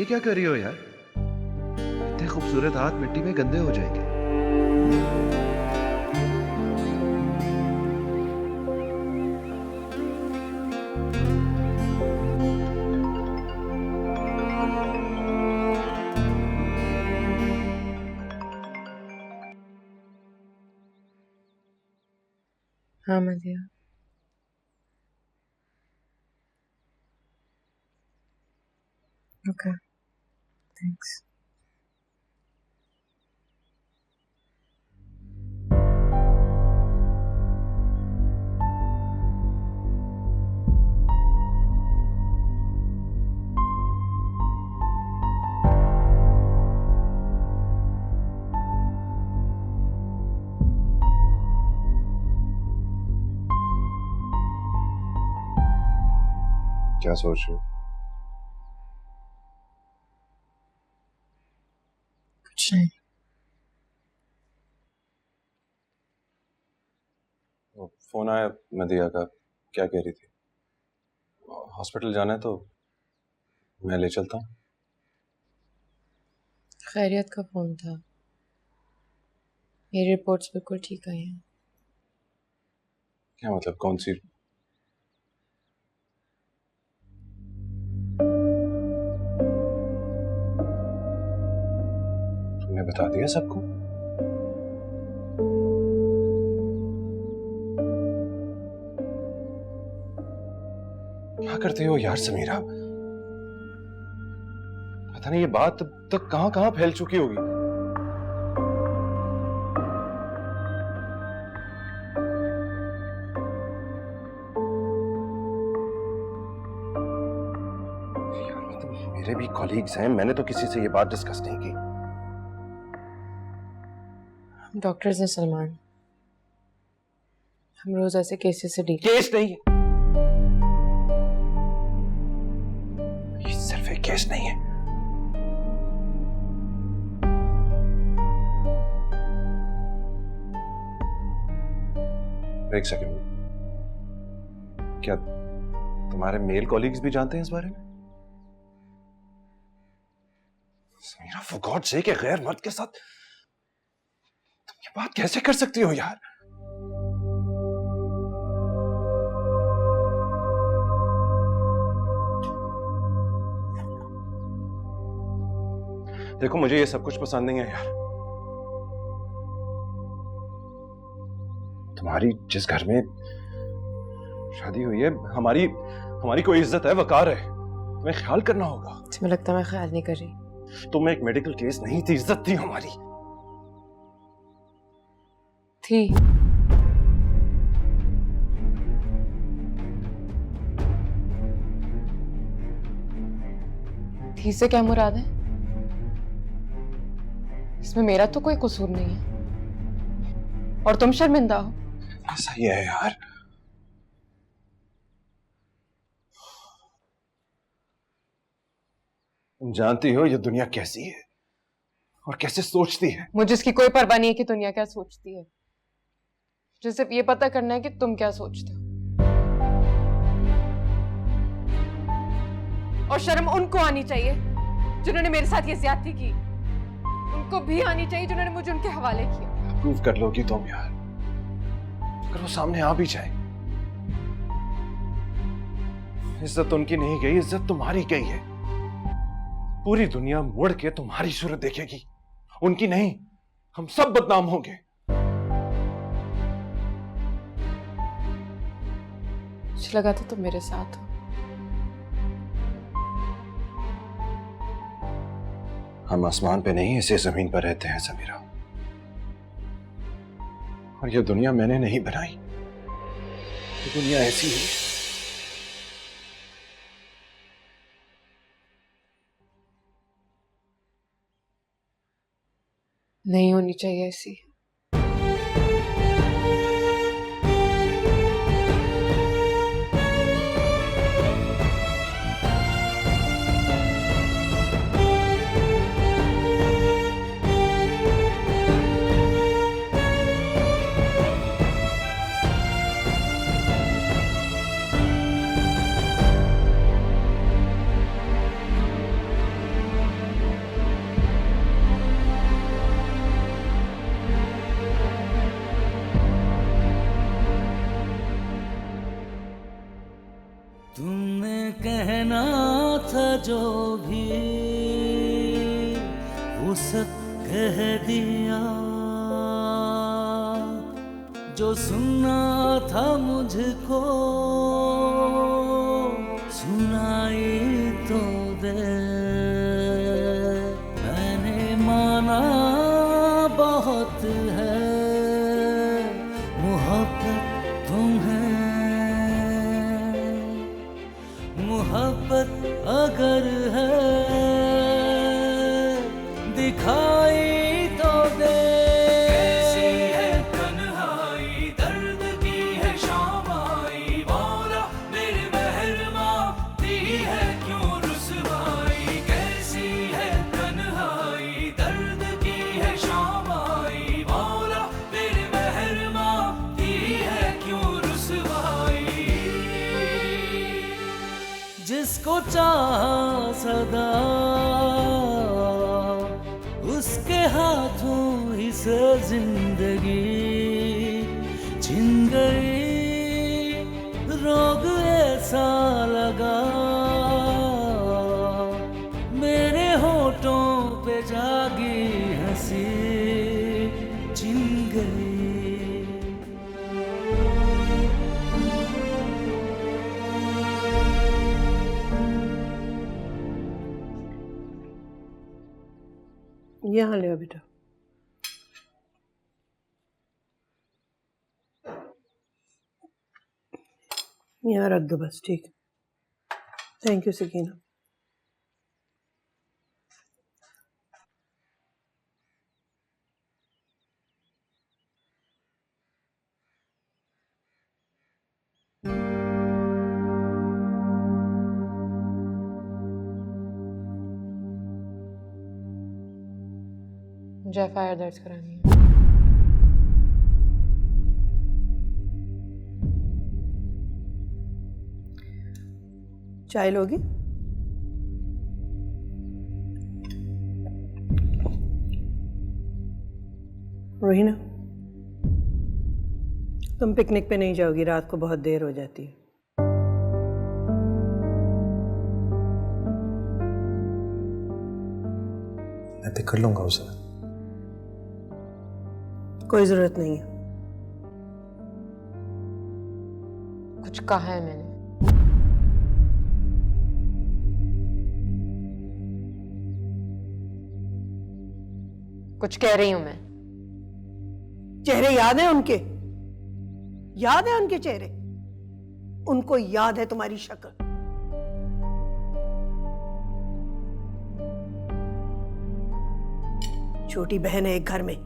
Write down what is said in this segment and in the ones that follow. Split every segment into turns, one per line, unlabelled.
ये क्या कर रही हो यार? इतने खूबसूरत हाथ मिट्टी में गंदे हो जाएंगे।
हाँ मदिया, ओके, थैंक्स।
क्या सोच रहे हो?
कुछ नहीं।
फोन आया मदिया का, क्या कह रही थी? हॉस्पिटल जाना है तो मैं ले चलता हूँ।
खैरियत का फोन था। मेरी रिपोर्ट्स बिल्कुल ठीक आई हैं।
क्या मतलब, कौन सी? तुमने बता दिया सबको? क्या करते हो यार समीरा? पता नहीं ये बात अब तक कहां कहां फैल चुकी होगी। यार मतलब मेरे भी कॉलीग्स हैं, मैंने तो किसी से ये बात डिस्कस नहीं की।
डॉक्टर्स हैं सलमान, हम रोज ऐसे केसेस से डील।
केस नहीं है, ये सिर्फ एक केस नहीं है। एक सेकंड, क्या तुम्हारे मेल कॉलीग्स भी जानते हैं इस बारे में? समीरा, फॉर गॉड सेक, एक गैर मर्द के साथ तुम ये बात कैसे कर सकती हो यार? देखो मुझे ये सब कुछ पसंद नहीं है यार। तुम्हारी जिस घर में शादी हुई है, हमारी हमारी कोई इज्जत है, वकार है, तुम्हें ख्याल करना होगा।
तुम्हें लगता है मैं ख्याल नहीं कर रही?
तुम एक मेडिकल केस नहीं थी, इज्जत थी हमारी।
थी। थी से क्या मुराद है? इसमें मेरा तो कोई कसूर नहीं है और तुम शर्मिंदा हो।
ऐसा ही है यार। तुम जानती हो ये दुनिया कैसी है और कैसे सोचती है।
मुझे इसकी कोई परवाह नहीं है कि दुनिया क्या सोचती है। मुझे सिर्फ ये पता करना है कि तुम क्या सोचते हो। और शर्म उनको आनी चाहिए जिन्होंने मेरे साथ ये ज्यादती की। उनको भी आनी चाहिए जिन्होंने मुझे उनके हवाले किया।
प्रूव कर लोगी तुम यार, अगर वो सामने आ भी जाए। इज्जत उनकी नहीं गई, इज्जत तुम्हारी गई है। पूरी दुनिया मुड़ के तुम्हारी सूरत देखेगी, उनकी नहीं। हम सब बदनाम होंगे।
मुझे लगा था तुम मेरे साथ हो।
हम आसमान पे नहीं, इसी जमीन पर रहते हैं समीरा। और ये दुनिया मैंने नहीं बनाई, ये दुनिया ऐसी है।
नहीं होनी चाहिए ऐसी।
कहना था जो भी वो सब कह दिया, जो सुनना था मुझको सुनाई तो दे। मैंने माना बहुत है मोहब्बत तुम्हें, मोहब्बत अगर है दिखाई तो दे।
कैसी है तन्हाई, दर्द की है शामाई, मौला मेरे मेहरमा दी है क्यों रुसवाई। कैसी है तन्हाई, दर्द की है शामाई, मौला मेरे मेहरमा दी है क्यों रुसवाई।
जिसको चाहा सदा उसके हाथों ही से जिंदगी छिन गई। रोग ऐसा लगा मेरे होठों पे जागी हंसी छिन गई।
यहाँ ले बेटा। यहाँ रख दो बस, ठीक। Thank you Sakina.
मुझे एफआईआर दर्ज करानी है।
चाय लोगी? रोहिना, तुम पिकनिक पे नहीं जाओगी, रात को बहुत देर हो जाती है।
मैं पिक कर लूंगा उसे।
कोई जरूरत नहीं है।
कुछ कहा है मैंने? कुछ कह रही हूं मैं।
चेहरे याद है उनके? याद है उनके चेहरे? उनको याद है तुम्हारी शक्ल? छोटी बहन है एक घर में।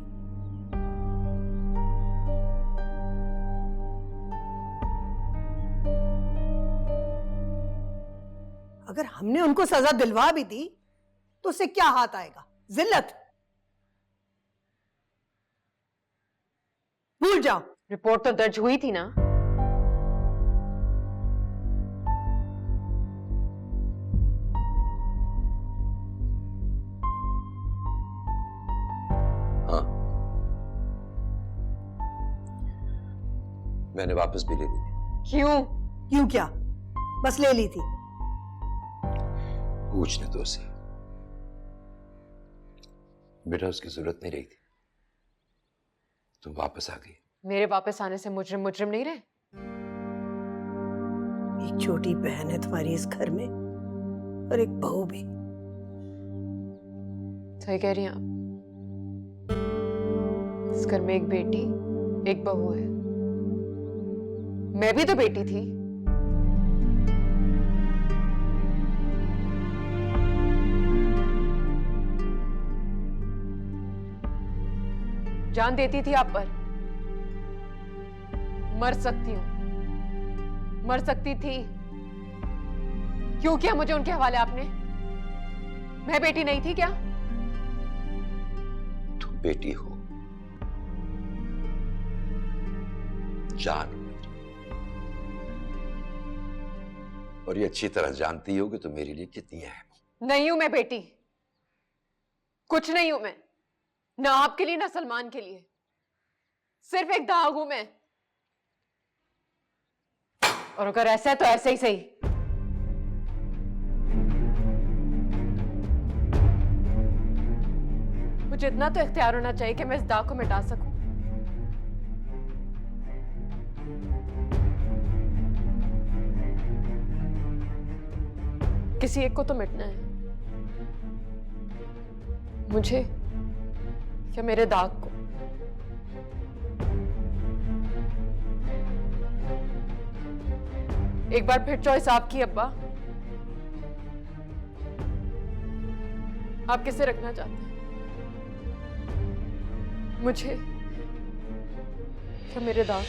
अगर हमने उनको सजा दिलवा भी दी तो उससे क्या हाथ आएगा? जिल्लत। भूल जाओ।
रिपोर्ट तो दर्ज हुई थी ना?
हाँ, मैंने वापस भी ले ली थी।
क्यों?
क्यों क्या? बस ले ली थी।
पूछने दो उसे। बेटा उसकी जरूरत नहीं रही थी, तुम वापस आ गई।
मेरे वापस आने से मुजरिम मुजरिम नहीं रहे।
एक छोटी बहन है तुम्हारी इस घर में और एक बहू भी।
सही कह रही हैं आप। इस घर में एक बेटी एक बहू है। मैं भी तो बेटी थी। जान देती थी आप पर। मर सकती हूं, मर सकती थी। क्यों किया मुझे उनके हवाले आपने? मैं बेटी नहीं थी क्या?
तुम बेटी हो, जान मेरी, और ये अच्छी तरह जानती हो कि तुम मेरे लिए कितनी अहम।
नहीं हूं मैं बेटी, कुछ नहीं हूं मैं, ना आपके लिए ना सलमान के लिए। सिर्फ एक दाग हूं मैं। और अगर ऐसा है तो ऐसे ही सही। मुझे इतना तो इख्तियार होना चाहिए कि मैं इस दाग को मिटा सकूं। किसी एक को तो मिटना है, मुझे या मेरे दाग को। एक बार फिर चॉइस आपकी अब्बा, आप किसे रखना चाहते हैं, मुझे या मेरे दाग?